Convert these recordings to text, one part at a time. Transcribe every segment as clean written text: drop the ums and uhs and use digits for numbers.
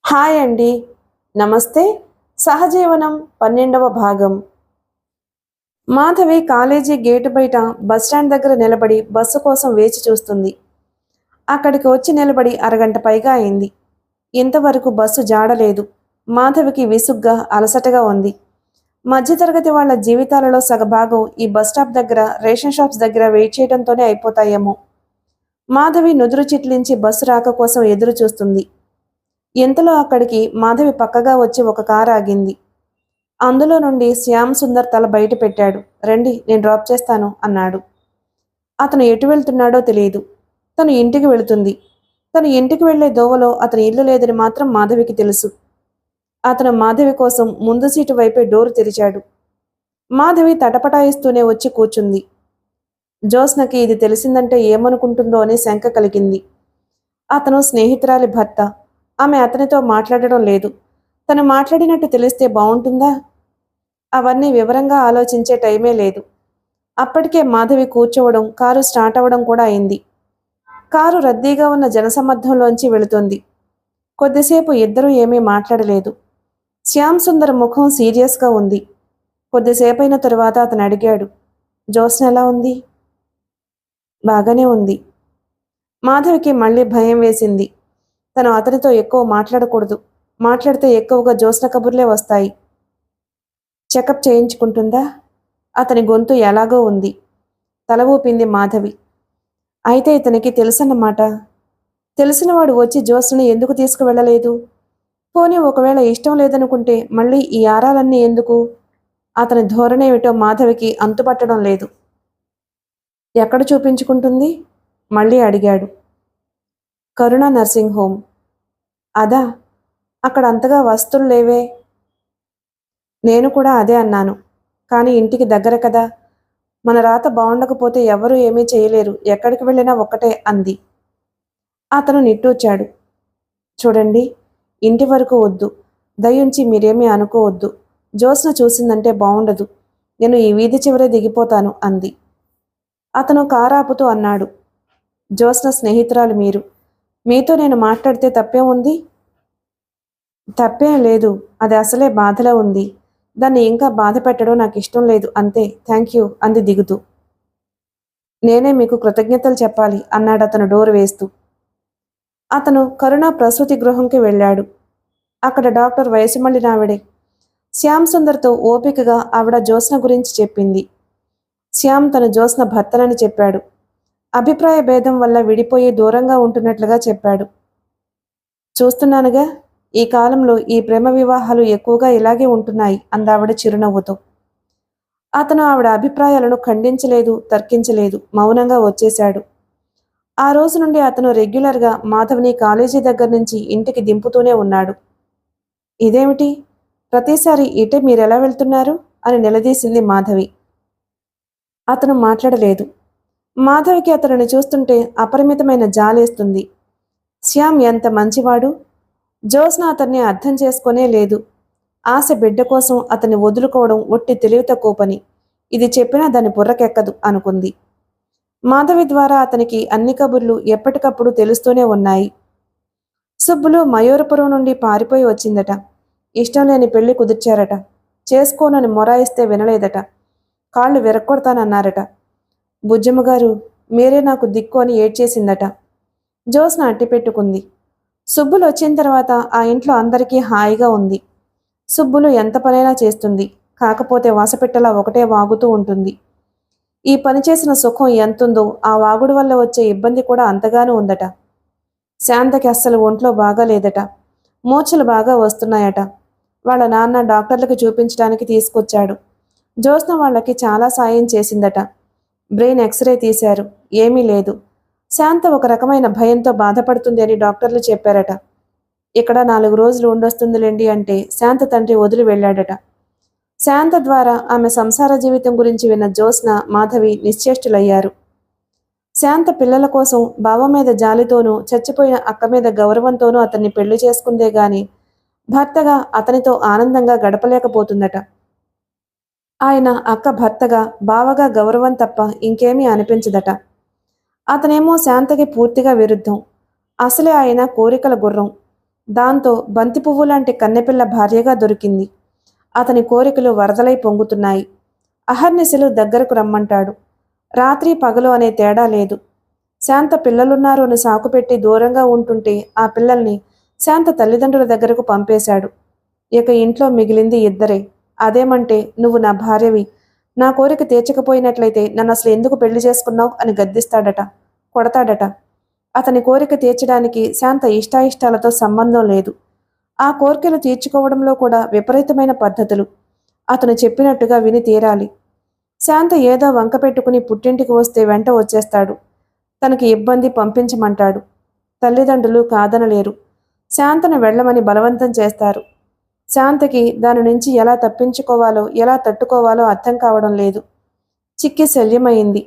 Hi అండి. నమస్తే. సహజీవనం 12వ భాగం. మాధవి కాలేజీ గేటు బయట బస్టాండ్ దగ్గర నిలబడి బస్సు కోసం వేచి చూస్తుంది. అక్కడికి వచ్చి నిలబడి అరగంట పైగా అయింది. ఇంతవరకు బస్సు జాడలేదు. మాధవికి విసుగ్గా, అలసటగా ఉంది. మధ్యతరగతి వాళ్ళ జీవితాలలో సగభాగం ఈ బస్ స్టాప్ దగ్గర, రేషన్ షాప్స్ దగ్గర వెయిట్ చేయడంతోనే అయిపోతాయేమో. మాధవి నుదురు చిట్లించి బస్సు రాక కోసం ఎదురు చూస్తుంది. ఇంతలో అక్కడికి మాధవి పక్కగా వచ్చి ఒక కారు ఆగింది. అందులో నుండి శ్యామ్ సుందర్ తల బయట పెట్టాడు. రండి, నేను డ్రాప్ చేస్తాను అన్నాడు. అతను ఎటు వెళ్తున్నాడో తెలియదు. తను ఇంటికి వెళుతుంది. తను ఇంటికి వెళ్లే దోవలో అతని ఇల్లు లేదని మాత్రం మాధవికి తెలుసు. అతను మాధవి కోసం ముందు సీటు వైపే డోరు తెరిచాడు. మాధవి తటపటాయిస్తూనే వచ్చి కూర్చుంది. జ్యోత్స్నకి ఇది తెలిసిందంటే ఏమనుకుంటుందో అని శంక కలిగింది. అతను స్నేహితురాలి భర్త. ఆమె అతనితో మాట్లాడడం లేదు. తను మాట్లాడినట్టు తెలిస్తే బాగుంటుందా? అవన్నీ వివరంగా ఆలోచించే టైమే లేదు. అప్పటికే మాధవి కూర్చోవడం, కారు స్టార్ట్ అవ్వడం కూడా అయింది. కారు రద్దీగా ఉన్న జనసమ్మర్దంలోంచి వెళుతుంది. కొద్దిసేపు ఇద్దరూ ఏమీ మాట్లాడలేదు. శ్యామ్ సుందర్ ముఖం సీరియస్గా ఉంది. కొద్దిసేపైన తరువాత అతను అడిగాడు, జ్యోత్స్న ఎలా ఉంది? బాగానే ఉంది. మాధవికి మళ్ళీ భయం వేసింది. తను అతనితో ఎక్కువ మాట్లాడకూడదు. మాట్లాడితే ఎక్కువగా జ్యోత్స్న కబుర్లే వస్తాయి. చెకప్ చేయించుకుంటుందా? అతని గొంతు ఎలాగో ఉంది. తల ఊపింది మాధవి. అయితే ఇతనికి తెలుసన్నమాట. తెలిసినవాడు వచ్చి జ్యోత్స్నని ఎందుకు తీసుకువెళ్ళలేదు? పోనీ ఒకవేళ ఇష్టం లేదనుకుంటే మళ్ళీ ఈ ఆరాలన్నీ ఎందుకు? అతని ధోరణేమిటో మాధవికి అంతుపట్టడం లేదు. ఎక్కడ చూపించుకుంటుంది? మళ్ళీ అడిగాడు. కరుణ నర్సింగ్ హోమ్. అదా? అక్కడ అంతగా వస్తువులు లేవే. నేను కూడా అదే అన్నాను. కానీ ఇంటికి దగ్గర కదా. మన రాత బాగుండకపోతే ఎవరూ ఏమీ చేయలేరు. ఎక్కడికి వెళ్ళినా ఒక్కటే అంది. అతను నిట్టూర్చాడు. చూడండి, ఇంటి వరకు వద్దు. దయుంచి మీరేమీ అనుకోవద్దు. జ్యోత్స్న చూసిందంటే బాగుండదు. నేను ఈ వీధి చివరే దిగిపోతాను అంది. అతను కారాపుతూ అన్నాడు. జ్యోత్స్న స్నేహితురాలు మీరు. మీతో నేను మాట్లాడితే తప్పే ఉంది? తప్పేం లేదు. అది అసలే బాధలో ఉంది. దాన్ని ఇంకా బాధ పెట్టడం నాకు ఇష్టం లేదు అంతే. థ్యాంక్ యూ అంది దిగుతూ. నేనే మీకు కృతజ్ఞతలు చెప్పాలి అన్నాడు అతను డోర్ వేస్తూ. అతను కరుణ ప్రసూతి గృహంకి వెళ్ళాడు. అక్కడ డాక్టర్ వయసు మళ్ళినావిడే. శ్యామ్ సుందర్తో ఓపికగా ఆవిడ జ్యోత్స్న గురించి చెప్పింది. శ్యామ్ తన జ్యోత్స్న భర్తనని చెప్పాడు. అభిప్రాయ భేదం వల్ల విడిపోయి దూరంగా ఉంటున్నట్లుగా చెప్పాడు. చూస్తున్నానుగా, ఈ కాలంలో ఈ ప్రేమ వివాహాలు ఎక్కువగా ఇలాగే ఉంటున్నాయి అందావిడ చిరునవ్వుతో. అతను ఆవిడ అభిప్రాయాలను ఖండించలేదు, తర్కించలేదు. మౌనంగా వచ్చేశాడు. ఆ రోజు నుండి అతను రెగ్యులర్గా మాధవ్ని కాలేజీ దగ్గర నుంచి ఇంటికి దింపుతూనే ఉన్నాడు. ఇదేమిటి, ప్రతిసారి ఇటే మీరెలా వెళ్తున్నారు అని నిలదీసింది మాధవి. అతను మాట్లాడలేదు. మాధవికి అతనిని చూస్తుంటే అపరిమితమైన జాలేస్తుంది. శ్యామ్ ఎంత మంచివాడు. జ్యోత్స్న అతన్ని అర్థం చేసుకునే లేదు. ఆశ బిడ్డ కోసం అతన్ని వదులుకోవడం ఒట్టి తెలివి తక్కువ పని. ఇది చెప్పినా దాని బుర్రకెక్కదు అనుకుంది. మాధవి ద్వారా అతనికి అన్ని కబుర్లు ఎప్పటికప్పుడు తెలుస్తూనే ఉన్నాయి. సుబ్బులు మయూరపురం నుండి పారిపోయి వచ్చిందట. ఇష్టం లేని పెళ్లి కుదిర్చారట. చేసుకోనని మొరాయిస్తే వినలేదట. కాళ్ళు విరక్కొడతానన్నారట. బుజ్జమ్మగారు, మీరే నాకు దిక్కు అని ఏడ్చేసిందట. జ్యోత్స్న అట్టిపెట్టుకుంది. సుబ్బులు వచ్చిన తర్వాత ఆ ఇంట్లో అందరికీ హాయిగా ఉంది. సుబ్బులు ఎంత పనైనా చేస్తుంది. కాకపోతే వాసపెట్టలా ఒకటే వాగుతూ ఉంటుంది. ఈ పని చేసిన సుఖం ఎంతుందో ఆ వాగుడు వల్ల వచ్చే ఇబ్బంది కూడా అంతగానూ ఉందట. శాంతకి అస్సలు ఒంట్లో బాగాలేదట. మూర్ఛలు బాగా వస్తున్నాయట. వాళ్ళ నాన్న డాక్టర్లకు చూపించడానికి తీసుకొచ్చాడు. జ్యోత్స్న వాళ్ళకి చాలా సాయం చేసిందట. బ్రెయిన్ ఎక్స్రే తీశారు. ఏమీ లేదు. శాంత ఒక రకమైన భయంతో బాధపడుతుంది అని డాక్టర్లు చెప్పారట. ఇక్కడ 4 రోజులు ఉండొస్తుందిలేండి అంటే శాంత తండ్రి వదిలి వెళ్ళాడట. శాంత ద్వారా ఆమె సంసార జీవితం గురించి విన్న జ్యోత్స్న, మాధవి నిశ్చేష్టులయ్యారు. శాంత పిల్లల కోసం బావ మీద జాలితోనూ, చచ్చిపోయిన అక్క మీద గౌరవంతోనూ అతన్ని పెళ్లి చేసుకుందే గాని భర్తగా అతనితో ఆనందంగా గడపలేకపోతుందట. ఆయన అక్క భర్తగా, బావగా గౌరవం తప్ప ఇంకేమీ అనిపించదట. అతనేమో శాంతకి పూర్తిగా విరుద్ధం. అసలే ఆయన కోరికల గుర్రం. దాంతో బంతి పువ్వు లాంటి కన్నెపిల్ల భార్యగా దొరికింది. అతని కోరికలు వరదలై పొంగుతున్నాయి. అహర్నిశలు దగ్గరకు రమ్మంటాడు. రాత్రి పగలు అనే తేడా లేదు. శాంత పిల్లలున్నారు అని సాకుపెట్టి దూరంగా ఉంటుంటే ఆ పిల్లల్ని శాంత తల్లిదండ్రుల దగ్గరకు పంపేశాడు. ఇక ఇంట్లో మిగిలింది ఇద్దరే. అదేమంటే నువ్వు నా భార్యవి, నా కోరిక తీర్చకపోయినట్లయితే నన్ను అసలు ఎందుకు పెళ్లి చేసుకున్నావు అని గద్దిస్తాడట, కొడతాడట. అతని కోరిక తీర్చడానికి శాంత ఇష్టాయిష్టాలతో సంబంధం లేదు. ఆ కోరికలు తీర్చుకోవడంలో కూడా విపరీతమైన పద్ధతులు. అతను చెప్పినట్టుగా విని తీరాలి. శాంత ఏదో వంక పెట్టుకుని పుట్టింటికి వస్తే వెంట వచ్చేస్తాడు. తనకి ఇబ్బంది పంపించమంటాడు. తల్లిదండ్రులు కాదనలేరు. శాంతను వెళ్ళమని బలవంతం చేస్తారు. శాంతకి దాని నుంచి ఎలా తప్పించుకోవాలో ఎలా తట్టుకోవాలో అర్థం కావడం లేదు. చిక్కి శల్యమైంది.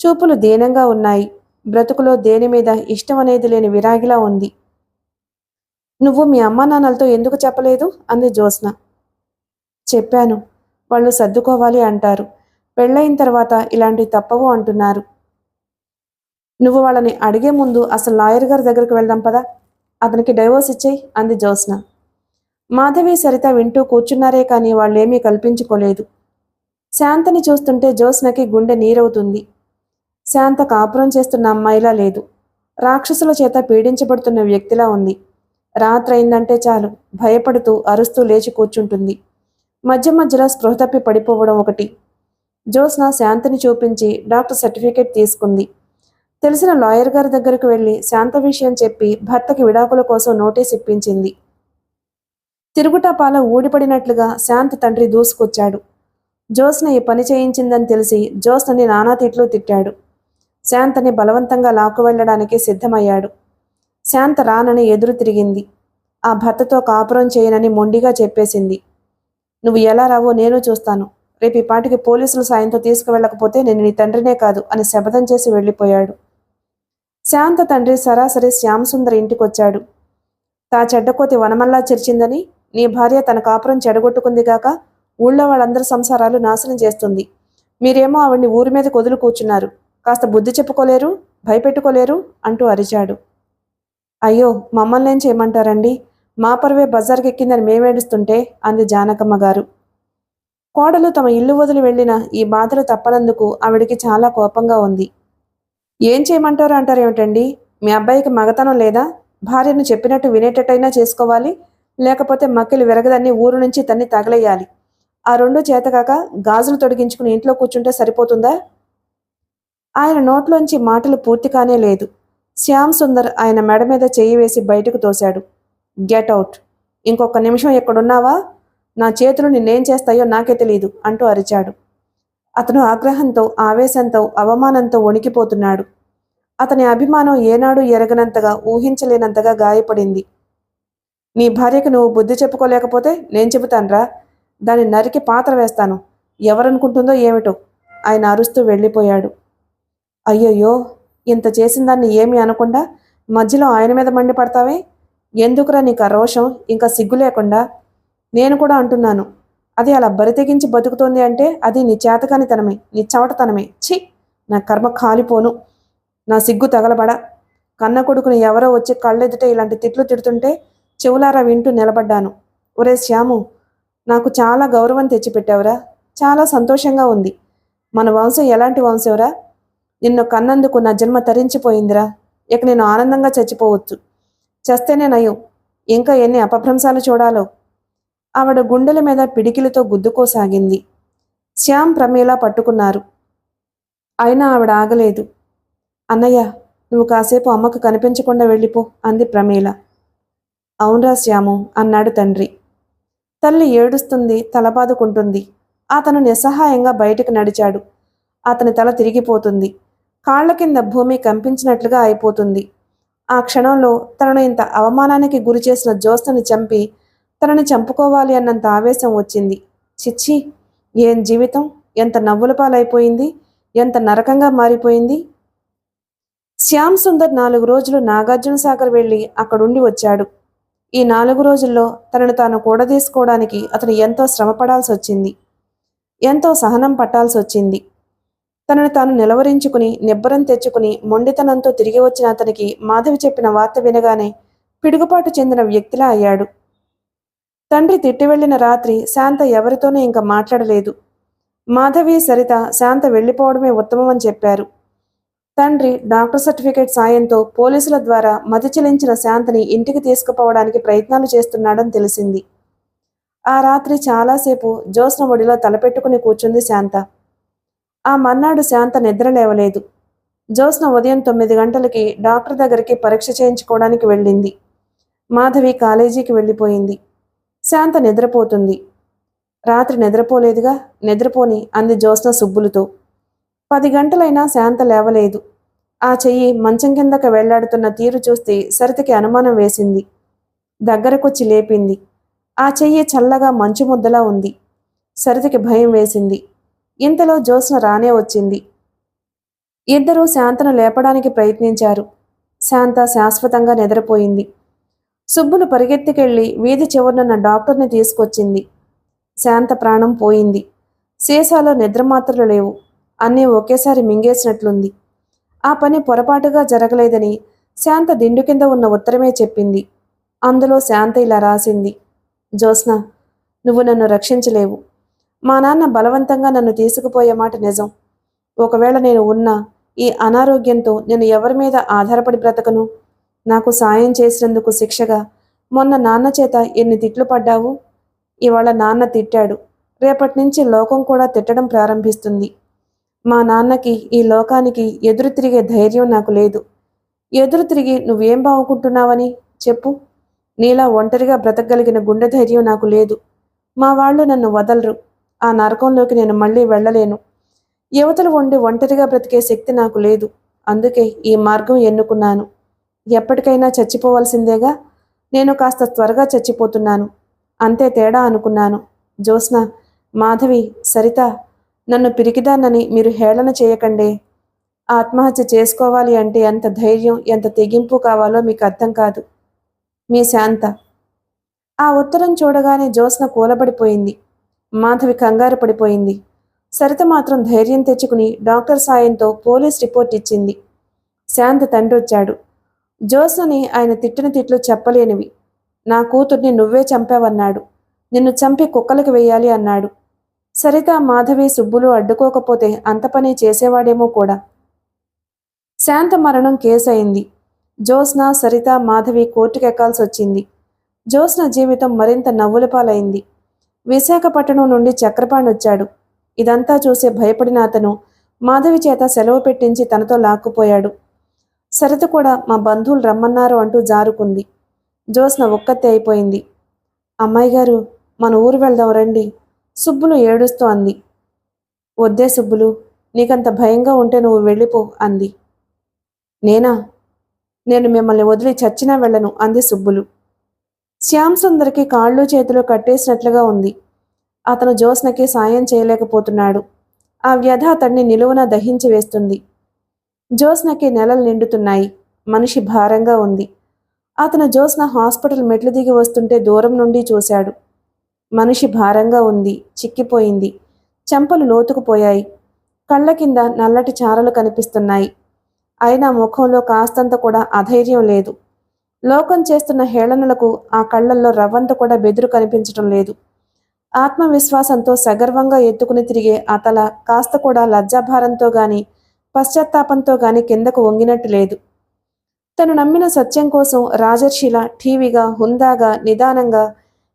చూపులు దీనంగా ఉన్నాయి. బ్రతుకులో దేని మీద ఇష్టం అనేది లేని విరాగిలా ఉంది. నువ్వు మీ అమ్మా నాన్నలతో ఎందుకు చెప్పలేదు అంది జ్యోత్స్న. చెప్పాను, వాళ్ళు సర్దుకోవాలి అంటారు. పెళ్ళయిన తర్వాత ఇలాంటివి తప్పవు అంటున్నారు. నువ్వు వాళ్ళని అడిగే ముందు అసలు లాయర్ గారి దగ్గరికి వెళ్దాం పదా, అతనికి డైవోర్స్ ఇచ్చేయి అంది జ్యోత్స్న. మాధవి సరిత వింటూ కూర్చున్నారే కానీ వాళ్ళేమీ కల్పించుకోలేదు. శాంతని చూస్తుంటే జ్యోత్స్నకి గుండె నీరవుతుంది. శాంత కాపురం చేస్తున్న అమ్మాయిలా లేదు. రాక్షసుల చేత పీడించబడుతున్న వ్యక్తిలా ఉంది. రాత్రైందంటే చాలు భయపడుతూ అరుస్తూ లేచి కూర్చుంటుంది. మధ్య మధ్యలో స్పృహ తప్పి పడిపోవడం ఒకటి. జ్యోత్స్న శాంతని చూపించి డాక్టర్ సర్టిఫికేట్ తీసుకుంది. తెలిసిన లాయర్ గారి దగ్గరకు వెళ్ళి శాంత విషయం చెప్పి భర్తకి విడాకుల కోసం నోటీస్ ఇప్పించింది. తిరుగుటపాల ఊడిపడినట్లుగా శాంత తండ్రి దూసుకొచ్చాడు. జ్యోత్స్న ఈ పని చేయించిందని తెలిసి జ్యోత్స్నని నానా తిట్లు తిట్టాడు. శాంతని బలవంతంగా లాక్కు వెళ్లడానికి సిద్ధమయ్యాడు. శాంత రానని ఎదురు తిరిగింది. ఆ భర్తతో కాపురం చేయనని మొండిగా చెప్పేసింది. నువ్వు ఎలా రావో నేను చూస్తాను. రేపు ఈ పాటికి పోలీసుల సాయంతో తీసుకువెళ్ళకపోతే నేను నీ తండ్రినే కాదు అని శపథం చేసి వెళ్ళిపోయాడు. శాంత తండ్రి సరాసరి శ్యామసుందర్ ఇంటికొచ్చాడు. తా చెడ్డకోతి వనమల్లా చెరిచిందని నీ భార్య తన కాపురం చెడగొట్టుకుందిగాక ఊళ్ళో వాళ్ళందరి సంసారాలు నాశనం చేస్తుంది. మీరేమో ఆవిడ్ని ఊరి మీద కొదులు కూర్చున్నారు. కాస్త బుద్ధి చెప్పుకోలేరు, భయపెట్టుకోలేరు అంటూ అరిచాడు. అయ్యో, మమ్మల్ని ఏం చేయమంటారండి? మా పరువే బజార్కెక్కిందని మేమేడుస్తుంటే అంది జానకమ్మ గారు. కోడలు తమ ఇల్లు వదిలి వెళ్లిన ఈ బాధలు తప్పనందుకు ఆవిడికి చాలా కోపంగా ఉంది. ఏం చేయమంటారు అంటారేమిటండి? మీ అబ్బాయికి మగతనం లేదా? భార్యను చెప్పినట్టు వినేటట్టయినా చేసుకోవాలి, లేకపోతే మక్కిలి విరగదన్ని ఊరు నుంచి తన్ని తగలేయాలి. ఆ రెండు చేతకాక గాజులు తొడిగించుకుని ఇంట్లో కూర్చుంటే సరిపోతుందా? ఆయన నోట్లోంచి మాటలు పూర్తి కానే లేదు. శ్యామ్ సుందర్ ఆయన మెడ మీద చెయ్యి వేసి బయటకు తోశాడు. Get out! ఇంకొక నిమిషం ఎక్కడున్నావా? నా చేతులు నిన్నేం చేస్తాయో నాకే తెలీదు అంటూ అరిచాడు. అతను ఆగ్రహంతో, ఆవేశంతో, అవమానంతో వణికిపోతున్నాడు. అతని అభిమానం ఏనాడు ఎరగనంతగా, ఊహించలేనంతగా గాయపడింది. నీ భార్యకు నువ్వు బుద్ధి చెప్పుకోలేకపోతే నేను చెబుతాన్రా. దాన్ని నరికి పాత్ర వేస్తాను. ఎవరనుకుంటుందో ఏమిటో ఆయన అరుస్తూ వెళ్ళిపోయాడు. అయ్యయ్యో, ఇంత చేసిన దాన్ని ఏమీ అనకుండా మధ్యలో ఆయన మీద మండిపడతావే? ఎందుకురా నీకు ఆ రోషం, ఇంకా సిగ్గు లేకుండా? నేను కూడా అంటున్నాను, అది అలా బరితెగించి బతుకుతోంది అంటే అది నీ చేతకానితనమే, నీ చవటతనమే. ఛీ, నా కర్మ కాలిపోను. నా సిగ్గు తగలబడా. కన్న కొడుకుని ఎవరో వచ్చి కళ్ళెదుట ఇలాంటి తిట్లు తిడుతుంటే చెవులారా వింటూ నిలబడ్డాను. ఒరే శ్యాము, నాకు చాలా గౌరవం తెచ్చిపెట్టావురా. చాలా సంతోషంగా ఉంది. మన వంశం ఎలాంటి వంశంరా? నిన్ను కన్నందుకు నా జన్మ తరించిపోయిందిరా. ఇక నేను ఆనందంగా చచ్చిపోవచ్చు. చస్తేనే నయం. ఇంకా ఎన్ని అపభ్రంశాలు చూడాలో. ఆవిడ గుండెల మీద పిడికిలతో గుద్దుకోసాగింది. శ్యామ్ ప్రమీల పట్టుకున్నారు. అయినా ఆవిడ ఆగలేదు. అన్నయ్య, నువ్వు కాసేపు అమ్మకు కనిపించకుండా వెళ్ళిపో అంది ప్రమీల. అవునరా శ్యాము అన్నాడు తండ్రి. తల్లి ఏడుస్తుంది, తలబాదుకుంటుంది. అతను నిస్సహాయంగా బయటకు నడిచాడు. అతని తల తిరిగిపోతుంది. కాళ్ల కింద భూమి కంపించినట్లుగా అయిపోతుంది. ఆ క్షణంలో తనను ఇంత అవమానానికి గురి చేసిన జ్యోత్స్నని చంపి తనని చంపుకోవాలి అన్నంత ఆవేశం వచ్చింది. చిచ్చి, ఏం జీవితం! ఎంత నవ్వుల పాలైపోయింది, ఎంత నరకంగా మారిపోయింది. శ్యామ్ సుందర్ 4 రోజులు నాగార్జున సాగర్ వెళ్ళి అక్కడుండి వచ్చాడు. ఈ 4 రోజుల్లో తనను తాను కూడదీసుకోవడానికి అతను ఎంతో శ్రమపడాల్సి వచ్చింది. ఎంతో సహనం పట్టాల్సి వచ్చింది. తనను తాను నిలవరించుకుని నిబ్బరం తెచ్చుకుని మొండితనంతో తిరిగి వచ్చిన అతనికి మాధవి చెప్పిన వార్త వినగానే పిడుగుపాటు చెందిన వ్యక్తిలా అయ్యాడు. తండ్రి తిట్టి వెళ్లిన రాత్రి శాంత ఎవరితోనూ ఇంకా మాట్లాడలేదు. మాధవి, సరిత శాంత వెళ్లిపోవడమే ఉత్తమమని చెప్పారు. తండ్రి డాక్టర్ సర్టిఫికేట్ సాయంతో పోలీసుల ద్వారా మతి చెలించిన శాంతని ఇంటికి తీసుకుపోవడానికి ప్రయత్నాలు చేస్తున్నాడని తెలిసింది. ఆ రాత్రి చాలాసేపు జ్యోత్స్న ఒడిలో తలపెట్టుకుని కూర్చుంది శాంత. ఆ మర్నాడు శాంత నిద్ర లేవలేదు. జ్యోత్స్న ఉదయం 9 గంటలకి డాక్టర్ దగ్గరికి పరీక్ష చేయించుకోవడానికి వెళ్ళింది. మాధవి కాలేజీకి వెళ్ళిపోయింది. శాంత నిద్రపోతుంది. రాత్రి నిద్రపోలేదుగా, నిద్రపోని అంది జ్యోత్స్న సుబ్బులుతో. 10 గంటలైనా శాంత లేవలేదు. ఆ చెయ్యి మంచం కిందకు వెళ్లాడుతున్న తీరు చూస్తే సరితకి అనుమానం వేసింది. దగ్గరకొచ్చి లేపింది. ఆ చెయ్యి చల్లగా మంచు ముద్దలా ఉంది. సరితకి భయం వేసింది. ఇంతలో జ్యోత్స్న రానే వచ్చింది. ఇద్దరూ శాంతను లేపడానికి ప్రయత్నించారు. శాంత శాశ్వతంగా నిద్రపోయింది. సుబ్బులు పరిగెత్తికెళ్లి వీధి చివరనున్న డాక్టర్ని తీసుకొచ్చింది. శాంత ప్రాణం పోయింది. సీసాలో నిద్రమాత్రలు లేవు. అన్నీ ఒకేసారి మింగేసినట్లుంది. ఆ పని పొరపాటుగా జరగలేదని శాంత దిండు కింద ఉన్న ఉత్తరమే చెప్పింది. అందులో శాంత ఇలా రాసింది: జ్యోత్స్న, నువ్వు నన్ను రక్షించలేవు. మా నాన్న బలవంతంగా నన్ను తీసుకుపోయే మాట నిజం. ఒకవేళ నేను ఉన్నా ఈ అనారోగ్యంతో నేను ఎవరి మీద ఆధారపడి బ్రతకను? నాకు సాయం చేసినందుకు శిక్షగా మొన్న నాన్న చేత ఎన్ని తిట్లు పడ్డావు? ఇవాళ నాన్న తిట్టాడు. రేపటి నుంచి లోకం కూడా తిట్టడం ప్రారంభిస్తుంది. మా నాన్నకి, ఈ లోకానికి ఎదురు తిరిగే ధైర్యం నాకు లేదు. ఎదురు తిరిగి నువ్వేం బావుకుంటున్నావని చెప్పు. నీలా ఒంటరిగా బ్రతకగలిగిన గుండె ధైర్యం నాకు లేదు. మా వాళ్ళు నన్ను వదలరు. ఆ నరకంలోకి నేను మళ్ళీ వెళ్ళలేను. యువతలు ఉండి ఒంటరిగా బ్రతికే శక్తి నాకు లేదు. అందుకే ఈ మార్గం ఎన్నుకున్నాను. ఎప్పటికైనా చచ్చిపోవలసిందేగా. నేను కాస్త త్వరగా చచ్చిపోతున్నాను. అంతే తేడా అనుకున్నాను. జ్యోత్స్న, మాధవి, సరిత, నన్ను పిరికిదాన్నని మీరు హేళన చేయకండే. ఆత్మహత్య చేసుకోవాలి అంటే ఎంత ధైర్యం, ఎంత తెగింపు కావాలో మీకు అర్థం కాదు. మీ శాంత. ఆ ఉత్తరం చూడగానే జ్యోత్స్న కూలబడిపోయింది. మాధవి కంగారు పడిపోయింది. సరిత మాత్రం ధైర్యం తెచ్చుకుని డాక్టర్ సాయంతో పోలీస్ రిపోర్ట్ ఇచ్చింది. శాంత తండ్రి వచ్చాడు. జ్యోత్స్నని ఆయన తిట్టిన తిట్లు చెప్పలేనివి. నా కూతుర్ని నువ్వే చంపావన్నాడు. నిన్ను చంపి కుక్కలకి వెయ్యాలి అన్నాడు. సరిత, మాధవి, సుబ్బులు అడ్డుకోకపోతే అంత పని చేసేవాడేమో కూడా. శాంత మరణం కేసు అయింది. జ్యోత్స్న, సరిత, మాధవి కోర్టుకెక్కాల్సి వచ్చింది. జ్యోత్స్న జీవితం మరింత నవ్వుల పాలైంది. విశాఖపట్నం నుండి చక్రపాణి వచ్చాడు. ఇదంతా చూసి భయపడిన అతను మాధవి చేత సెలవు పెట్టించి తనతో లాక్కుపోయాడు. సరిత కూడా మా బంధువులు రమ్మన్నారు అంటూ జారుకుంది. జ్యోత్స్న ఒక్కతే అయిపోయింది. అమ్మాయి గారు, మన ఊరు వెళ్దాం రండి, సుబ్బులు ఏడుస్తూ అంది. వద్దే సుబ్బులు, నీకంత భయంగా ఉంటే నువ్వు వెళ్ళిపో అంది. నేనా? నేను మిమ్మల్ని వదిలి చచ్చినా వెళ్ళను అంది సుబ్బులు. శ్యామ్ సుందర్కి కాళ్ళు చేతులు కట్టేసినట్లుగా ఉంది. అతను జ్యోత్స్నకి సాయం చేయలేకపోతున్నాడు. ఆ వ్యధ అతన్ని నిలువున దహించి వేస్తుంది. జ్యోత్స్నకి నెలలు నిండుతున్నాయి. మనిషి భారంగా ఉంది. అతను జ్యోత్స్న హాస్పిటల్ మెట్లు దిగి వస్తుంటే దూరం నుండి చూశాడు. మనిషి భారంగా ఉంది, చిక్కిపోయింది. చెంపలు లోతుకుపోయాయి. కళ్ళ కింద నల్లటి చారలు కనిపిస్తున్నాయి. అయినా ముఖంలో కాస్తంత కూడా అధైర్యం లేదు. లోకం చేస్తున్న హేళనలకు ఆ కళ్ళల్లో రవ్వంత కూడా బెదురు కనిపించటం లేదు. ఆత్మవిశ్వాసంతో సగర్వంగా ఎత్తుకుని తిరిగే ఆ తల కాస్త కూడా లజ్జాభారంతో గాని పశ్చాత్తాపంతో గాని కిందకు వంగినట్టు లేదు. తను నమ్మిన సత్యం కోసం రాజర్షిలా ఠీవిగా, హుందాగా, నిదానంగా,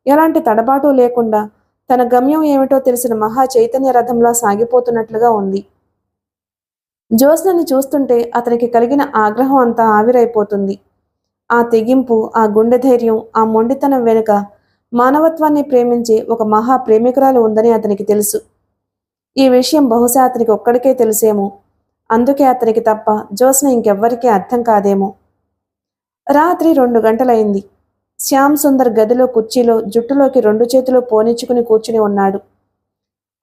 ఎలాంటి తడబాటు లేకుండా తన గమ్యం ఏమిటో తెలిసిన మహా చైతన్య రథంలా సాగిపోతున్నట్లుగా ఉంది. జ్యోత్స్నని చూస్తుంటే అతనికి కలిగిన ఆగ్రహం అంతా ఆవిరైపోతుంది. ఆ తెగింపు, ఆ గుండె ధైర్యం, ఆ మొండితనం వెనుక మానవత్వాన్ని ప్రేమించే ఒక మహా ప్రేమికురాలు ఉందని అతనికి తెలుసు. ఈ విషయం బహుశా అతనికి ఒక్కడికే తెలుసేమో. అందుకే అతనికి తప్ప జ్యోత్స్న ఇంకెవ్వరికీ అర్థం కాదేమో. రాత్రి 2 గంటలైంది. శ్యామ్ సుందర్ గదిలో కుర్చీలో జుట్టులోకి 2 చేతులు పోనిచ్చుకుని కూర్చుని ఉన్నాడు.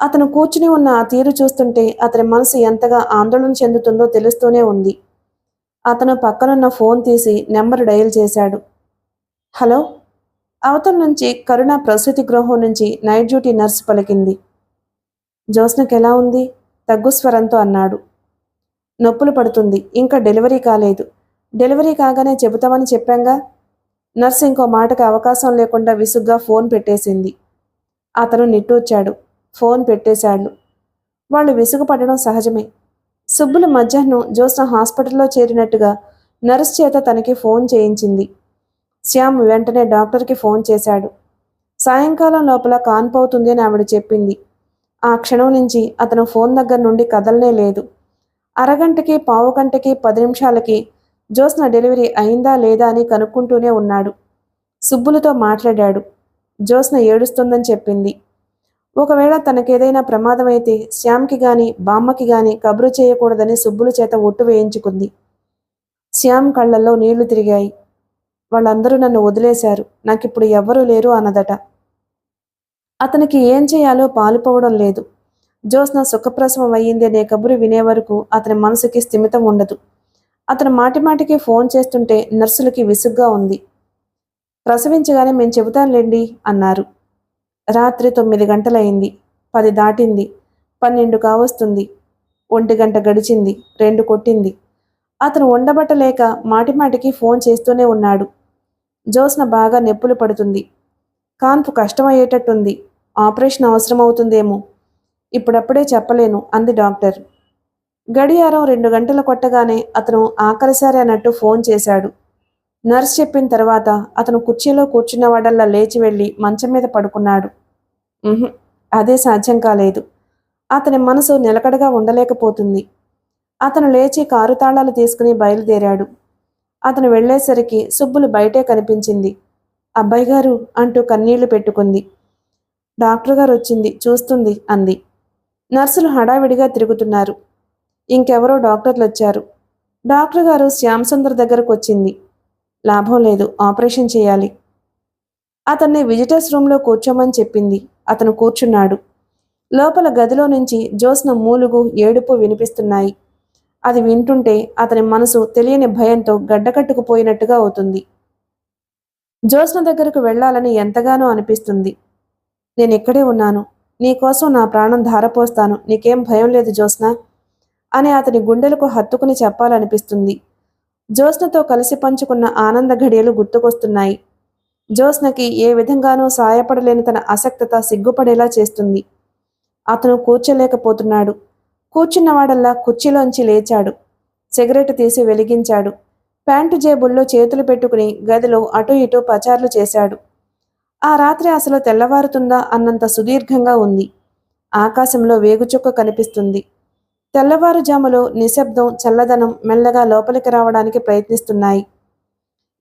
అతను కూర్చుని ఉన్న ఆ తీరు చూస్తుంటే అతని మనసు ఎంతగా ఆందోళన చెందుతుందో తెలుస్తూనే ఉంది. అతను పక్కనున్న ఫోన్ తీసి నెంబర్ డయల్ చేశాడు. హలో. అవతల నుంచి కరుణ ప్రసూతి గృహం నుంచి నైట్ డ్యూటీ నర్సు పలికింది. జ్యోత్స్నకి ఎలా ఉంది? తగ్గు స్వరంతో అన్నాడు. నొప్పులు పడుతుంది. ఇంకా డెలివరీ కాలేదు. డెలివరీ కాగానే చెబుతామని చెప్పాంగా. నర్సు ఇంకో మాటకి అవకాశం లేకుండా విసుగ్గా ఫోన్ పెట్టేసింది. అతను నిట్టూర్చాడు. ఫోన్ పెట్టేశాడు. వాళ్ళు విసుగుపడడం సహజమే. సుబ్బులు మధ్యాహ్నం జ్యోత్స్న హాస్పిటల్లో చేరినట్టుగా నర్సు చేత తనకి ఫోన్ చేయించింది. శ్యామ్ వెంటనే డాక్టర్కి ఫోన్ చేశాడు. సాయంకాలం లోపల కాన్పు అవుతుంది అని ఆవిడ చెప్పింది. ఆ క్షణం నుంచి అతను ఫోన్ దగ్గర నుండి కదలనే లేదు. అరగంటకి, పావు గంటకి, 10 నిమిషాలకి జ్యోత్స్న డెలివరీ అయిందా లేదా అని కనుక్కుంటూనే ఉన్నాడు. సుబ్బులతో మాట్లాడాడు. జ్యోత్స్న ఏడుస్తుందని చెప్పింది. ఒకవేళ తనకేదైనా ప్రమాదమైతే శ్యామ్కి గాని బామ్మకి గాని కబురు చేయకూడదని సుబ్బులు చేత ఒట్టు వేయించుకుంది. శ్యామ్ కళ్ళల్లో నీళ్లు తిరిగాయి. వాళ్ళందరూ నన్ను వదిలేశారు, నాకిప్పుడు ఎవ్వరూ లేరు అన్నదట. అతనికి ఏం చేయాలో పాలుపోవడం లేదు. జ్యోత్స్న సుఖప్రసవం అయ్యింది అనే కబురు వినే వరకు అతని మనసుకి స్థిమితం ఉండదు. అతను మాటిమాటికి ఫోన్ చేస్తుంటే నర్సులకి విసుగ్గా ఉంది. ప్రసవించగానే మేము చెబుతానులేండి అన్నారు. రాత్రి 9 గంటలయింది. 10 దాటింది. 12 కావస్తుంది. 1 గంట గడిచింది. 2 కొట్టింది. అతను ఉండబట్టలేక మాటిమాటికి ఫోన్ చేస్తూనే ఉన్నాడు. జ్యోత్స్న బాగా నొప్పులు పడుతుంది. కాన్పు కష్టమయ్యేటట్టుంది. ఆపరేషన్ అవసరమవుతుందేమో. ఇప్పుడప్పుడే చెప్పలేను అంది డాక్టర్. గడియారం 2 గంటలు కొట్టగానే అతను ఆఖరిసారి అన్నట్టు ఫోన్ చేశాడు. నర్స్ చెప్పిన తర్వాత అతను కుర్చీలో కూర్చున్నవాడల్లా లేచి వెళ్ళి మంచం మీద పడుకున్నాడు. అదే సాధ్యం కాలేదు. అతని మనసు నిలకడగా ఉండలేకపోతుంది. అతను లేచి కారు తాళాలు తీసుకుని బయలుదేరాడు. అతను వెళ్లేసరికి సుబ్బులు బయటే కనిపించింది. అబ్బాయి గారు అంటూ కన్నీళ్లు పెట్టుకుంది. డాక్టర్ గారు వచ్చింది, చూస్తుంది అంది. నర్సులు హడావిడిగా తిరుగుతున్నారు. ఇంకెవరో డాక్టర్లు వచ్చారు. డాక్టర్ గారు శ్యామ్ సుందర్ దగ్గరకు వచ్చింది. లాభం లేదు, ఆపరేషన్ చేయాలి. అతన్ని విజిటర్స్ రూమ్లో కూర్చోమని చెప్పింది. అతను కూర్చున్నాడు. లోపల గదిలో నుంచి జ్యోత్స్న మూలుగు, ఏడుపు వినిపిస్తున్నాయి. అది వింటుంటే అతని మనసు తెలియని భయంతో గడ్డకట్టుకుపోయినట్టుగా అవుతుంది. జ్యోత్స్న దగ్గరకు వెళ్లాలని ఎంతగానో అనిపిస్తుంది. నేనిక్కడే ఉన్నాను, నీకోసం నా ప్రాణం ధారపోస్తాను, నీకేం భయం లేదు జ్యోత్స్న అని అతని గుండెలకు హత్తుకుని చెప్పాలనిపిస్తుంది. జ్యోత్స్నతో కలిసి పంచుకున్న ఆనంద ఘడియలు గుర్తుకొస్తున్నాయి. జ్యోత్స్నకి ఏ విధంగానూ సాయపడలేని తన అసక్తత సిగ్గుపడేలా చేస్తుంది. అతను కూర్చోలేకపోతున్నాడు. కూర్చున్నవాడల్లా కుర్చీలోంచి లేచాడు. సిగరెట్ తీసి వెలిగించాడు. ప్యాంటు జేబుల్లో చేతులు పెట్టుకుని గదిలో అటూ ఇటూ పచార్లు చేశాడు. ఆ రాత్రి అసలు తెల్లవారుతుందా అన్నంత సుదీర్ఘంగా ఉంది. ఆకాశంలో వేగుచుక్క కనిపిస్తుంది. తెల్లవారుజాములో నిశ్శబ్దం, చల్లదనం మెల్లగా లోపలికి రావడానికి ప్రయత్నిస్తున్నాయి.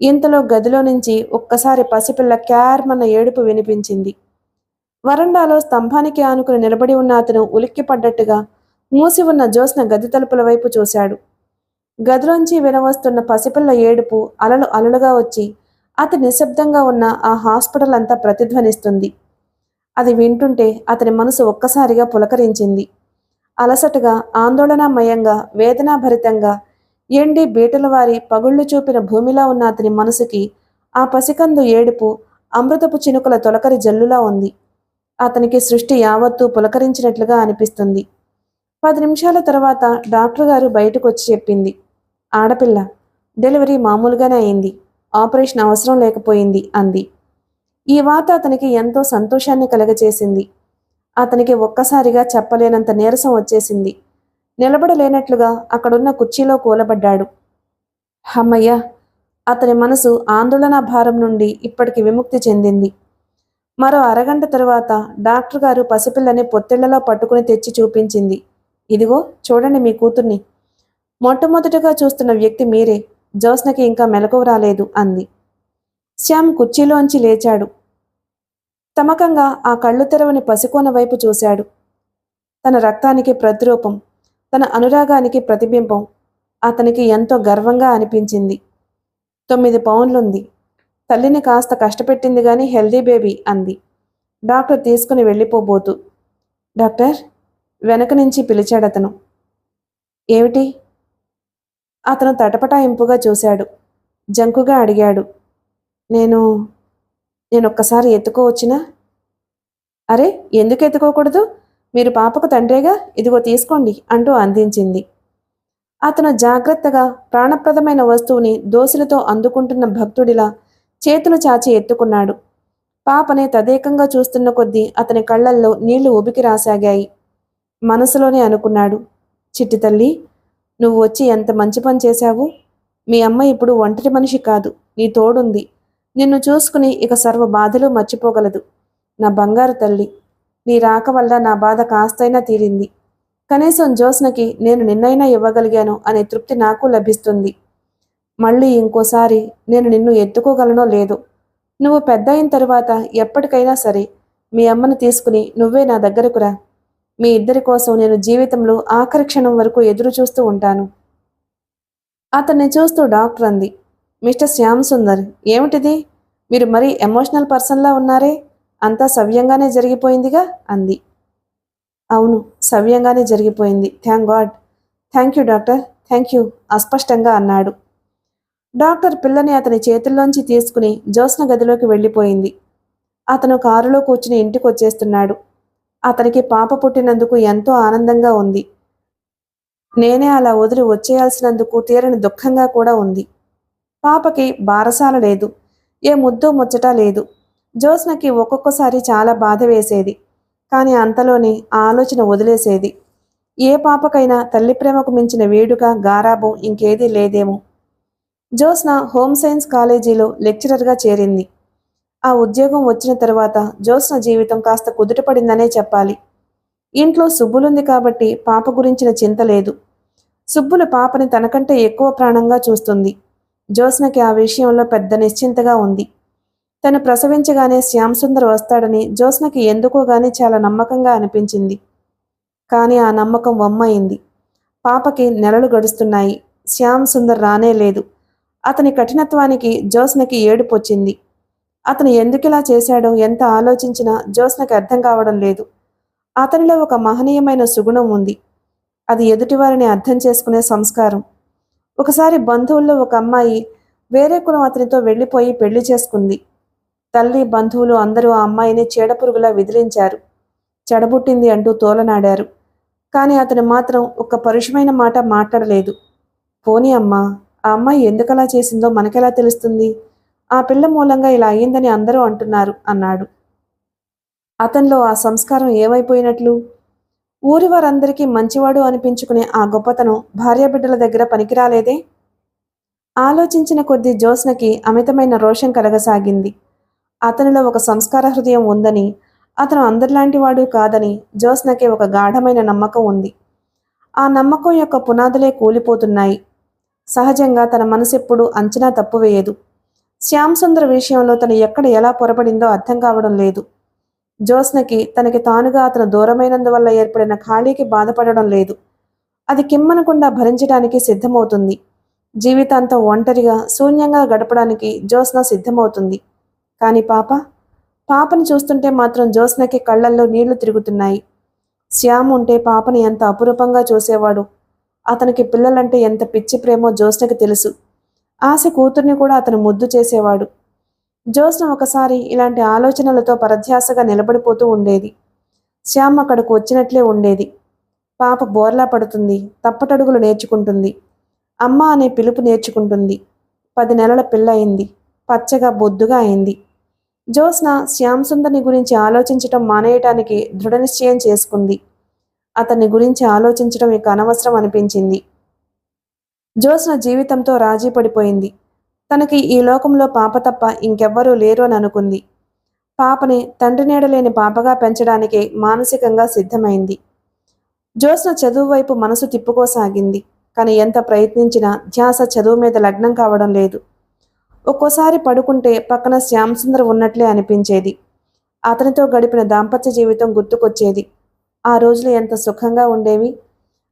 ఇంతలో గదిలో నుంచి ఒక్కసారి పసిపిల్ల క్యార్మన్న ఏడుపు వినిపించింది. వరండాలో స్తంభానికి ఆనుకుని నిలబడి ఉన్న అతను ఉలిక్కిపడ్డట్టుగా మూసి ఉన్న జ్యోత్స్న గది తలుపుల వైపు చూశాడు. గదిలోంచి వినవస్తున్న పసిపిల్ల ఏడుపు అలలు అలలుగా వచ్చి అతి నిశ్శబ్దంగా ఉన్న ఆ హాస్పిటల్ అంతా ప్రతిధ్వనిస్తుంది. అది వింటుంటే అతని మనసు ఒక్కసారిగా పులకరించింది. అలసటగా, ఆందోళనామయంగా, వేదనాభరితంగా, ఎండి బీటల వారి పగుళ్లు చూపిన భూమిలా ఉన్న అతని మనసుకి ఆ పసికందు ఏడుపు అమృతపు చినుకుల తొలకరి జల్లులా ఉంది. అతనికి సృష్టి యావత్తూ పులకరించినట్లుగా అనిపిస్తుంది. 10 నిమిషాల తర్వాత డాక్టర్ గారు బయటకు వచ్చి చెప్పింది. ఆడపిల్ల, డెలివరీ మామూలుగానే అయింది, ఆపరేషన్ అవసరం లేకపోయింది అంది. ఈ వార్త అతనికి ఎంతో సంతోషాన్ని కలగచేసింది. అతనికి ఒక్కసారిగా చెప్పలేనంత నీరసం వచ్చేసింది. నిలబడలేనట్లుగా అక్కడున్న కుర్చీలో కూలబడ్డాడు. హమ్మయ్య! అతని మనసు ఆందోళన భారం నుండి ఇప్పటికి విముక్తి చెందింది. మరో అరగంట తరువాత డాక్టర్ గారు పసిపిల్లని పొత్తిళ్లలో పట్టుకుని తెచ్చి చూపించింది. ఇదిగో చూడండి మీ కూతుర్ని. మొట్టమొదటిగా చూస్తున్న వ్యక్తి మీరే. జ్యోత్స్నకి ఇంకా మెలకువ రాలేదు అంది. శ్యామ్ కుర్చీలోంచి లేచాడు. తమకంగా ఆ కళ్ళు తెరవని పసికోన వైపు చూశాడు. తన రక్తానికి ప్రతిరూపం, తన అనురాగానికి ప్రతిబింబం. అతనికి ఎంతో గర్వంగా అనిపించింది. 9 పౌండ్లుంది. తల్లిని కాస్త కష్టపెట్టింది గాని హెల్దీ బేబీ అంది డాక్టర్ తీసుకుని వెళ్ళిపోబోతూ. డాక్టర్ వెనక నుంచి పిలిచాడతను. ఏమిటి? అతను తటపటాయింపుగా చూశాడు. జంకుగా అడిగాడు. నేనొక్కసారి ఎత్తుకోవచ్చునా? అరే, ఎందుకు ఎత్తుకోకూడదు? మీరు పాపకు తండ్రేగా, ఇదిగో తీసుకోండి అంటూ అందించింది. అతను జాగ్రత్తగా ప్రాణప్రదమైన వస్తువుని దోసిలతో అందుకుంటున్న భక్తుడిలా చేతులు చాచి ఎత్తుకున్నాడు. పాపని తదేకంగా చూస్తున్న కొద్దీ అతని కళ్ళల్లో నీళ్లు ఉబికి రాసాగాయి. మనసులోనే అనుకున్నాడు, చిట్టి తల్లి, నువ్వు వచ్చి ఎంత మంచి పని చేశావు. మీ అమ్మ ఇప్పుడు ఒంటరి మనిషి కాదు, నీ తోడుంది. నిన్ను చూసుకుని ఇక సర్వ బాధలు మర్చిపోగలదు. నా బంగారు తల్లి, నీ రాక వల్ల నా బాధ కాస్తైనా తీరింది. కనీసం జ్యోత్స్నకి నేను నిన్నైనా ఇవ్వగలిగాను అనే తృప్తి నాకు లభిస్తుంది. మళ్ళీ ఇంకోసారి నేను నిన్ను ఎత్తుకోగలనో లేదో. నువ్వు పెద్ద అయిన తరువాత ఎప్పటికైనా సరే మీ అమ్మను తీసుకుని నువ్వే నా దగ్గరకు రా. మీ ఇద్దరి కోసం నేను జీవితంలో ఆఖరి క్షణం వరకు ఎదురు చూస్తూ ఉంటాను. అతన్ని చూస్తూ డాక్టర్ అంది, మిస్టర్ శ్యామ్ సుందర్, ఏమిటిది? మీరు మరీ ఎమోషనల్ పర్సన్లా ఉన్నారే. అంతా సవ్యంగానే జరిగిపోయిందిగా అంది. అవును, సవ్యంగానే జరిగిపోయింది. Thank God. Thank you doctor, thank you అస్పష్టంగా అన్నాడు. డాక్టర్ పిల్లని అతని చేతుల్లోంచి తీసుకుని జ్యోత్స్న గదిలోకి వెళ్ళిపోయింది. అతను కారులో కూర్చుని ఇంటికి వచ్చేస్తున్నాడు. అతనికి పాప పుట్టినందుకు ఎంతో ఆనందంగా ఉంది. నేనే అలా వదిలి వచ్చేయాల్సినందుకు తీరని దుఃఖంగా కూడా ఉంది. పాపకి బారసాల లేదు, ఏ ముద్దు ముచ్చట లేదు. జ్యోత్స్నకి ఒక్కొక్కసారి చాలా బాధ వేసేది. కానీ అంతలోనే ఆ ఆలోచన వదిలేసేది. ఏ పాపకైనా తల్లి ప్రేమకు మించిన వేడుక, గారాబం ఇంకేదీ లేదేమో. జ్యోత్స్న హోమ్ సైన్స్ కాలేజీలో లెక్చరర్గా చేరింది. ఆ ఉద్యోగం వచ్చిన తరువాత జ్యోత్స్న జీవితం కాస్త కుదుటపడిందనే చెప్పాలి. ఇంట్లో సుబ్బులుంది కాబట్టి పాప గురించిన చింత లేదు. సుబ్బులు పాపని తనకంటే ఎక్కువ ప్రాణంగా చూస్తుంది. జ్యోత్స్నకి ఆ విషయంలో పెద్ద నిశ్చింతగా ఉంది. తను ప్రసవించగానే శ్యామ్ సుందర్ వస్తాడని జ్యోత్స్నకి ఎందుకో గాని చాలా నమ్మకంగా అనిపించింది. కానీ ఆ నమ్మకం వమ్మయింది. పాపకి నెలలు గడుస్తున్నాయి. శ్యామ్ సుందర్ రానే లేదు. అతని కఠినత్వానికి జ్యోత్స్నకి ఏడుపొచ్చింది. అతను ఎందుకిలా చేశాడో ఎంత ఆలోచించినా జ్యోత్స్నకి అర్థం కావడం లేదు. అతనిలో ఒక మహనీయమైన సుగుణం ఉంది. అది ఎదుటివారిని అర్థం చేసుకునే సంస్కారం. ఒకసారి బంధువుల్లో ఒక అమ్మాయి వేరే కులం అతనితో వెళ్ళిపోయి పెళ్లి చేసుకుంది. తల్లి, బంధువులు అందరూ ఆ అమ్మాయిని చీడపురుగులా విదిలించారు. చెడబుట్టింది అంటూ తోలనాడారు. కానీ అతను మాత్రం ఒక్క పరుషమైన మాట మాట్లాడలేదు. పోనీ అమ్మా, ఆ అమ్మాయి ఎందుకలా చేసిందో మనకెలా తెలుస్తుంది? ఆ పిల్ల మూలంగా ఇలా అయ్యిందని అందరూ అంటున్నారు అన్నాడు. అతనిలో ఆ సంస్కారం ఏమైపోయినట్లు? ఊరి వారందరికీ మంచివాడు అనిపించుకునే ఆ గొప్పతనం భార్యాబిడ్డల దగ్గర పనికిరాలేదే? ఆలోచించిన కొద్దీ జ్యోత్స్నకి అమితమైన రోషం కలగసాగింది. అతనిలో ఒక సంస్కార హృదయం ఉందని, అతను అందరిలాంటి వాడు కాదని జ్యోత్స్నకి ఒక గాఢమైన నమ్మకం ఉంది. ఆ నమ్మకం యొక్క పునాదులే కూలిపోతున్నాయి. సహజంగా తన మనసెప్పుడు అంచనా తప్పు వేయదు. శ్యామ్ సుందర్ విషయంలో తను ఎక్కడ ఎలా పొరపడిందో అర్థం కావడం లేదు. జ్యోత్స్నకి తనకి తానుగా అతను దూరమైనందువల్ల ఏర్పడిన ఖాళీకి బాధపడడం లేదు. అది కిమ్మనకుండా భరించడానికి సిద్ధమవుతుంది. జీవితాంతం ఒంటరిగా శూన్యంగా గడపడానికి జ్యోత్స్న సిద్ధమవుతుంది. కానీ పాపని చూస్తుంటే మాత్రం జ్యోత్స్నకి కళ్ళల్లో నీళ్లు తిరుగుతున్నాయి. శ్యామ్ ఉంటే పాపని ఎంత అపురూపంగా చూసేవాడు. అతనికి పిల్లలంటే ఎంత పిచ్చి ప్రేమో జ్యోత్స్నకి తెలుసు. ఆశ కూతుర్ని కూడా అతను ముద్దు చేసేవాడు. జ్యోత్స్న ఒకసారి ఇలాంటి ఆలోచనలతో పరధ్యాసగా నిలబడిపోతూ ఉండేది. శ్యామ్ అక్కడకు వచ్చినట్లే ఉండేది. పాప బోర్లా పడుతుంది, తప్పటడుగులు నేర్చుకుంటుంది, అమ్మ అనే పిలుపు నేర్చుకుంటుంది. 10 నెలల పిల్ల అయింది, పచ్చగా బొద్దుగా అయింది. జ్యోత్స్న శ్యామ్ సుందర్ని గురించి ఆలోచించటం మానేయటానికి దృఢనిశ్చయం చేసుకుంది. అతన్ని గురించి ఆలోచించడం ఇక అనవసరం అనిపించింది. జ్యోత్స్న జీవితంతో రాజీ పడిపోయింది. తనకి ఈ లోకంలో పాప తప్ప ఇంకెవ్వరూ లేరు అని అనుకుంది. పాపని తండ్రి నీడలేని పాపగా పెంచడానికే మానసికంగా సిద్ధమైంది. జ్యోత్స్న చదువు వైపు మనసు తిప్పుకోసాగింది. కానీ ఎంత ప్రయత్నించినా ధ్యాస చదువు మీద లగ్నం కావడం లేదు. ఒక్కోసారి పడుకుంటే పక్కన శ్యామ్ సుందర్ ఉన్నట్లే అనిపించేది. అతనితో గడిపిన దాంపత్య జీవితం గుర్తుకొచ్చేది. ఆ రోజులు ఎంత సుఖంగా ఉండేవి.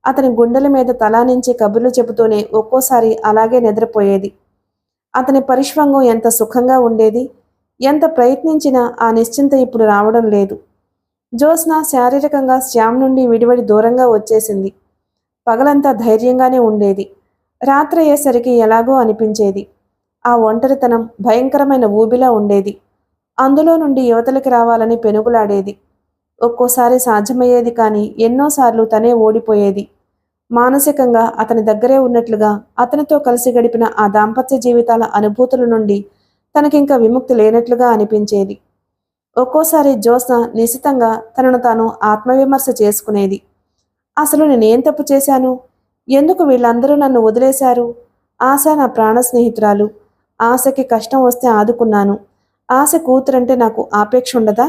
అతని గుండెల మీద తలా నుంచి కబుర్లు చెబుతూనే ఒక్కోసారి అలాగే నిద్రపోయేది. అతని పరిష్వంగం ఎంత సుఖంగా ఉండేది. ఎంత ప్రయత్నించినా ఆ నిశ్చింత ఇప్పుడు రావడం లేదు. జ్యోత్స్న శారీరకంగా శ్యామ్ నుండి విడివడి దూరంగా వచ్చేసింది. పగలంతా ధైర్యంగానే ఉండేది. రాత్రి అయ్యేసరికి ఎలాగో అనిపించేది. ఆ ఒంటరితనం భయంకరమైన ఊబిలా ఉండేది. అందులో నుండి యువతలకి రావాలని పెనుగులాడేది. ఒక్కోసారి సాధ్యమయ్యేది కానీ ఎన్నోసార్లు తనే ఓడిపోయేది. మానసికంగా అతని దగ్గరే ఉన్నట్లుగా అతనితో కలిసి గడిపిన ఆ దాంపత్య జీవితాల అనుభూతుల నుండి తనకింక విముక్తి లేనట్లుగా అనిపించేది. ఒక్కోసారి జ్యోత్స్న నిశితంగా తనను తాను ఆత్మవిమర్శ చేసుకునేది. అసలు నేనేం తప్పు చేశాను? ఎందుకు వీళ్ళందరూ నన్ను వదిలేశారు? ఆశ నా ప్రాణ స్నేహితురాలు. ఆశకి కష్టం వస్తే ఆదుకున్నాను. ఆశ కూతురంటే నాకు ఆపేక్ష ఉండదా?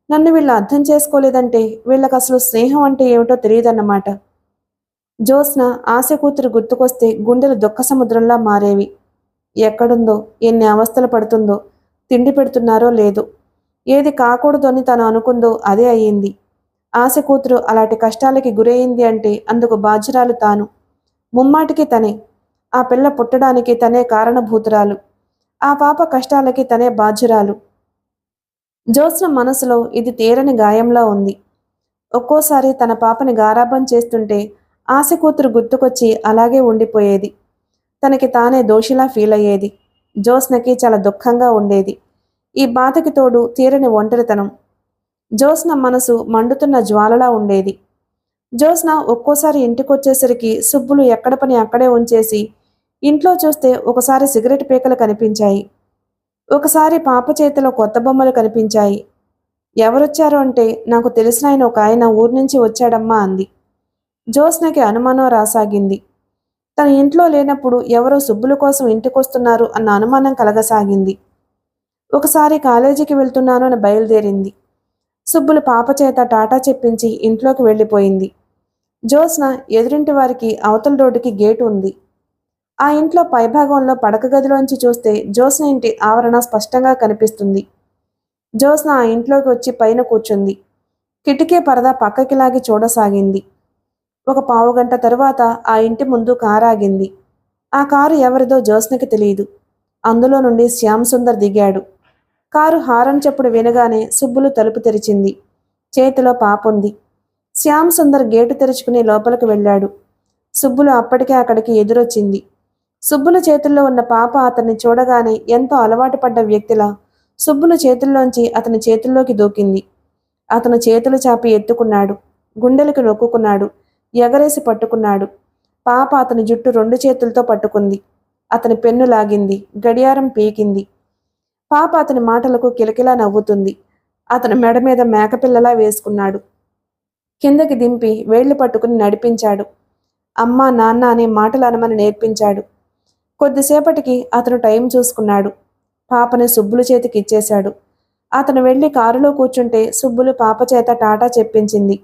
నన్ను వీళ్ళు అర్థం చేసుకోలేదంటే వీళ్ళకి అసలు స్నేహం అంటే ఏమిటో తెలియదన్నమాట. జ్యోత్స్న ఆశ కూతురు గుర్తుకొస్తే గుండెలు దుఃఖ సముద్రంలా మారేవి. ఎక్కడుందో, ఎన్ని అవస్థలు పడుతుందో, తిండి పెడుతున్నారో లేదో, ఏది కాకూడదు అని తను అనుకుందో అదే అయ్యింది. ఆశ కూతురు అలాంటి కష్టాలకి గురయింది అంటే అందుకు బాధ్యురాలు తాను. ముమ్మాటికి తనే. ఆ పిల్ల పుట్టడానికి తనే కారణభూతురాలు. ఆ పాప కష్టాలకి తనే బాధ్యురాలు. జ్యోత్స్న మనసులో ఇది తీరని గాయంలా ఉంది. ఒక్కోసారి తన పాపని గారాబం చేస్తుంటే ఆశ కూతురు గుర్తుకొచ్చి అలాగే ఉండిపోయేది. తనకి తానే దోషిలా ఫీల్ అయ్యేది. జ్యోత్స్నకి చాలా దుఃఖంగా ఉండేది. ఈ బాధకి తోడు తీరని ఒంటరితనం. జ్యోత్స్న మనసు మండుతున్న జ్వాలలా ఉండేది. జ్యోత్స్న ఒక్కోసారి ఇంటికొచ్చేసరికి సుబ్బులు ఎక్కడ పని అక్కడే ఉంచేసి ఇంట్లో చూస్తే ఒకసారి సిగరెట్ పీకలు కనిపించాయి. ఒకసారి పాప చేతిలో కొత్త బొమ్మలు కనిపించాయి. ఎవరొచ్చారు అంటే నాకు తెలిసిన ఆయన ఒక ఆయన ఊరి నుంచి వచ్చాడమ్మా అంది. జ్యోత్స్నకి అనుమానం రాసాగింది. తన ఇంట్లో లేనప్పుడు ఎవరో సుబ్బుల కోసం ఇంటికొస్తున్నారు అన్న అనుమానం కలగసాగింది. ఒకసారి కాలేజీకి వెళ్తున్నాను అని బయలుదేరింది. సుబ్బులు పాప చేత టాటా చెప్పించి ఇంట్లోకి వెళ్ళిపోయింది. జ్యోత్స్న ఎదురింటి వారికి అవతల రోడ్డుకి గేటు ఉంది. ఆ ఇంట్లో పైభాగంలో పడక గదిలోంచి చూస్తే జ్యోత్స్న ఇంటి ఆవరణ స్పష్టంగా కనిపిస్తుంది. జ్యోత్స్న ఆ ఇంట్లోకి వచ్చి పైన కూర్చుంది. కిటికీ పరదా పక్కకి లాగి చూడసాగింది. ఒక పావుగంట తరువాత ఆ ఇంటి ముందు కారు ఆగింది. ఆ కారు ఎవరిదో జ్యోత్స్నకి తెలియదు. అందులో నుండి శ్యామ్ సుందర్ దిగాడు. కారు హారన్ చప్పుడు వినగానే సుబ్బులు తలుపు తెరిచింది. చేతిలో పాపుంది. శ్యామ్ సుందర్ గేటు తెరుచుకుని లోపలికి వెళ్ళాడు. సుబ్బులు అప్పటికే అక్కడికి ఎదురొచ్చింది. సుబ్బుల చేతుల్లో ఉన్న పాప అతన్ని చూడగానే ఎంతో అలవాటు పడ్డ వ్యక్తిలా సుబ్బుల చేతుల్లోంచి అతని చేతుల్లోకి దూకింది. అతను చేతులు చాపి ఎత్తుకున్నాడు. గుండెలకు నొక్కుకున్నాడు. ఎగరేసి పట్టుకున్నాడు. పాప అతని జుట్టు 2 చేతులతో పట్టుకుంది. అతని పెన్ను లాగింది. గడియారం పీకింది. పాప అతని మాటలకు కిలకిలా నవ్వుతుంది. అతని మెడ మీద మేకపిల్లలా వేసుకున్నాడు. కిందకి దింపి వేళ్లు పట్టుకుని నడిపించాడు. అమ్మా నాన్న అనే మాటలు అనమని నేర్పించాడు. కొద్దిసేపటికి అతను టైం చూసుకున్నాడు. పాపని సుబ్బుల చేతికి ఇచ్చేశాడు. అతను వెళ్ళి కారులో కూర్చుంటే సుబ్బులు పాప చేత టాటా చెప్పించింది.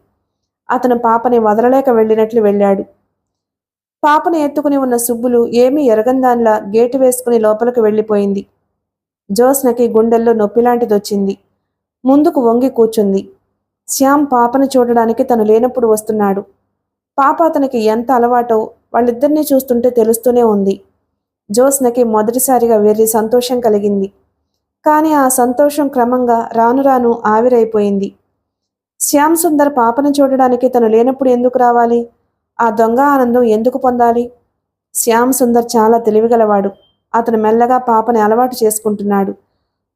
అతను పాపని వదలలేక వెళ్ళినట్లు వెళ్ళాడు. పాపను ఎత్తుకుని ఉన్న సుబ్బులు ఏమీ ఎరగందాన్లా గేటు వేసుకుని లోపలికి వెళ్ళిపోయింది. జ్యోత్స్నకి గుండెల్లో నొప్పిలాంటిదొచ్చింది. ముందుకు వంగి కూర్చుంది. శ్యామ్ పాపను చూడడానికి తను లేనప్పుడు వస్తున్నాడు. పాప అతనికి ఎంత అలవాటో వాళ్ళిద్దరినీ చూస్తుంటే తెలుస్తూనే ఉంది. జ్యోత్స్నకి మొదటిసారిగా వెర్రి సంతోషం కలిగింది. కానీ ఆ సంతోషం క్రమంగా రాను రాను ఆవిరైపోయింది. శ్యామ్ సుందర్ పాపను చూడడానికి తను లేనప్పుడు ఎందుకు రావాలి? ఆ దొంగ ఆనందం ఎందుకు పొందాలి? శ్యామ్ సుందర్ చాలా తెలివిగలవాడు. అతను మెల్లగా పాపని అలవాటు చేసుకుంటున్నాడు.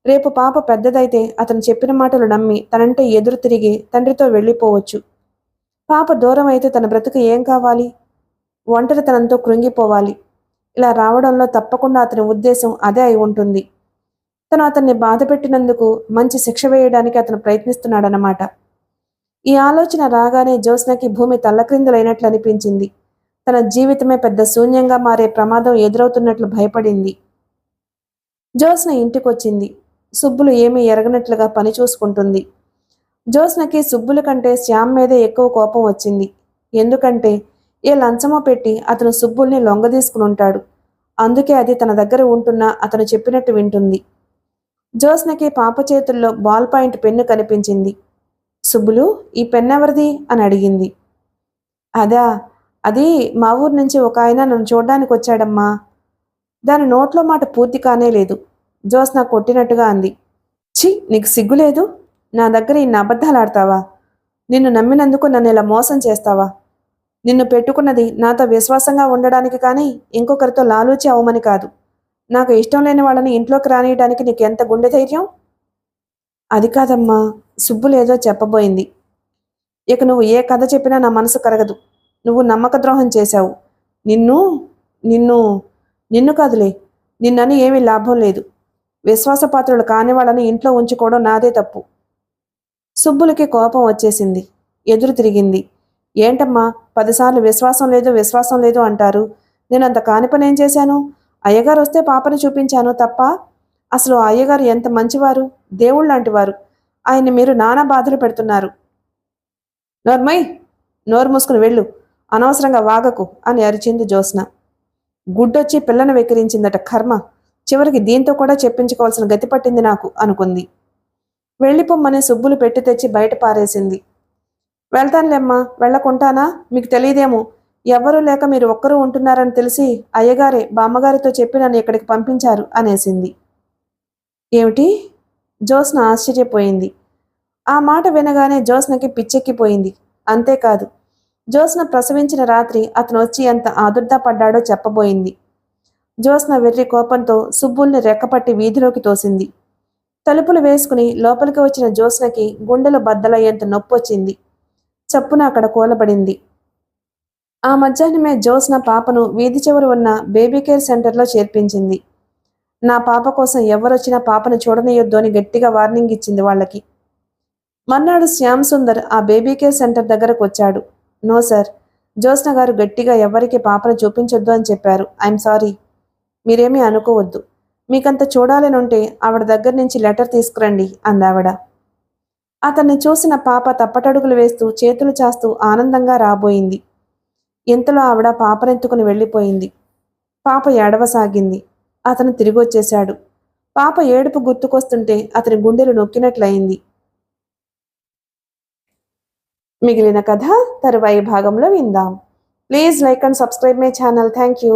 రేపు పాప పెద్దదైతే అతను చెప్పిన మాటలు నమ్మి తనంటే ఎదురు తిరిగి తండ్రితో వెళ్ళిపోవచ్చు. పాప దూరం అయితే తన బ్రతుకు ఏం కావాలి? ఒంటరితనంతో కృంగిపోవాలి. ఇలా రావడంలో తప్పకుండా అతని ఉద్దేశం అదే అయి ఉంటుంది. తను అతన్ని బాధ పెట్టినందుకు మంచి శిక్ష వేయడానికి అతను ప్రయత్నిస్తున్నాడన్నమాట. ఈ ఆలోచన రాగానే జ్యోత్స్నకి భూమి తల్లక్రిందులైనట్లు అనిపించింది. తన జీవితమే పెద్ద శూన్యంగా మారే ప్రమాదం ఎదురవుతున్నట్లు భయపడింది. జ్యోత్స్న ఇంటికొచ్చింది. సుబ్బులు ఏమీ ఎరగనట్లుగా పని చూసుకుంటుంది. జ్యోత్స్నకి సుబ్బుల కంటే శ్యామ్ మీదే ఎక్కువ కోపం వచ్చింది. ఎందుకంటే ఏ లంచమో పెట్టి అతను సుబ్బుల్ని లొంగదీసుకుని ఉంటాడు. అందుకే అది తన దగ్గర ఉంటున్నా అతను చెప్పినట్టు వింటుంది. జ్యోత్స్నకి పాప చేతుల్లో బాల్ పాయింట్ పెన్ను కనిపించింది. సుబ్బులు, ఈ పెన్నెవరిది అని అడిగింది. అదా, అది మా ఊరు నుంచి ఒక ఆయన నన్ను చూడ్డానికి వచ్చాడమ్మా. దాని నోట్లో మాట పూర్తి కానే లేదు. జ్యోత్స్న కొట్టినట్టుగా అంది. ఛీ, నీకు సిగ్గులేదు? నా దగ్గర ఇన్ని అబద్ధాలు ఆడతావా? నిన్ను నమ్మినందుకు నన్ను ఇలా మోసం చేస్తావా? నిన్ను పెట్టుకున్నది నాతో విశ్వాసంగా ఉండడానికి కానీ ఇంకొకరితో లాలూచి అవ్వమని కాదు. నాకు ఇష్టం లేని వాళ్ళని ఇంట్లోకి రానియడానికి నీకు ఎంత గుండె ధైర్యం? అది కాదమ్మా, సుబ్బులేదో చెప్పబోయింది. ఇక నువ్వు ఏ కథ చెప్పినా నా మనసు కరగదు. నువ్వు నమ్మక ద్రోహం చేశావు. నిన్ను నిన్ను నిన్ను కాదులే, నిన్నని ఏమీ లాభం లేదు. విశ్వాసపాత్రులు కాని వాళ్ళని ఇంట్లో ఉంచుకోవడం నాదే తప్పు. సుబ్బులకి కోపం వచ్చేసింది. ఎదురు తిరిగింది. ఏంటమ్మా, 10 సార్లు విశ్వాసం లేదు విశ్వాసం లేదు అంటారు. నేనంత కాని పని ఏం చేశాను? అయ్యగారు వస్తే పాపని చూపించాను తప్ప. అసలు ఆ అయ్యగారు ఎంత మంచివారు, దేవుళ్ళలాంటివారు. ఆయన్ని మీరు నానా బాధలు పెడుతున్నారు. నోర్మై, నోరు మూసుకుని వెళ్ళు, అనవసరంగా వాగకు అని అరిచింది జ్యోత్స్న. గుడ్డొచ్చి పిల్లను వెక్కిరించిందట కర్మ. చివరికి దీంతో కూడా చెప్పించుకోవాల్సిన గతి పట్టింది నాకు అనుకుంది. వెళ్ళిపోమ్మని సుబ్బులు పెట్టి తెచ్చి బయట పారేసింది. వెళ్తానులేమ్మా, వెళ్ళకుంటానా? మీకు తెలియదేమో, ఎవ్వరూ లేక మీరు ఒక్కరూ ఉంటున్నారని తెలిసి అయ్యగారే బామ్మగారితో చెప్పి నన్ను ఇక్కడికి పంపించారు అనేసింది. ఏమిటి? జ్యోత్స్న ఆశ్చర్యపోయింది. ఆ మాట వినగానే జ్యోత్స్నకి పిచ్చెక్కిపోయింది. అంతేకాదు, జ్యోత్స్న ప్రసవించిన రాత్రి అతను వచ్చి ఎంత ఆదుర్దా పడ్డాడో చెప్పబోయింది. జ్యోత్స్న వెర్రి కోపంతో సుబ్బుల్ని రెక్కపట్టి వీధిలోకి తోసింది. తలుపులు వేసుకుని లోపలికి వచ్చిన జ్యోత్స్నకి గుండెలు బద్దలయ్యేంత నొప్పొచ్చింది. చప్పున అక్కడ కూలబడింది. ఆ మధ్యాహ్నమే జ్యోత్స్న పాపను వీధి చివర ఉన్న బేబీ కేర్ సెంటర్లో చేర్పించింది. నా పాప కోసం ఎవరొచ్చినా పాపను చూడనియొద్దు అని గట్టిగా వార్నింగ్ ఇచ్చింది వాళ్ళకి. మర్నాడు శ్యామ్ సుందర్ ఆ బేబీ కేర్ సెంటర్ దగ్గరకు వచ్చాడు. నో సార్, జ్యోత్స్న గారు గట్టిగా ఎవరికి పాపను చూపించొద్దు అని చెప్పారు. I'm sorry. మీరేమీ అనుకోవద్దు. మీకంత చూడాలనుంటే ఆవిడ దగ్గర నుంచి లెటర్ తీసుకురండి అందావిడ. అతన్ని చూసిన పాప తప్పటడుగులు వేస్తూ చేతులు చాస్తూ ఆనందంగా రాబోయింది. ఇంతలో ఆవిడ పాపనెత్తుకుని వెళ్ళిపోయింది. పాప ఏడవసాగింది. అతను తిరిగొచ్చేశాడు. పాప ఏడుపు గుర్తుకొస్తుంటే అతని గుండెలు నొక్కినట్లయింది. మిగిలిన కథ తరువాయి భాగంలో విందాం. Please like and subscribe my channel. Thank you.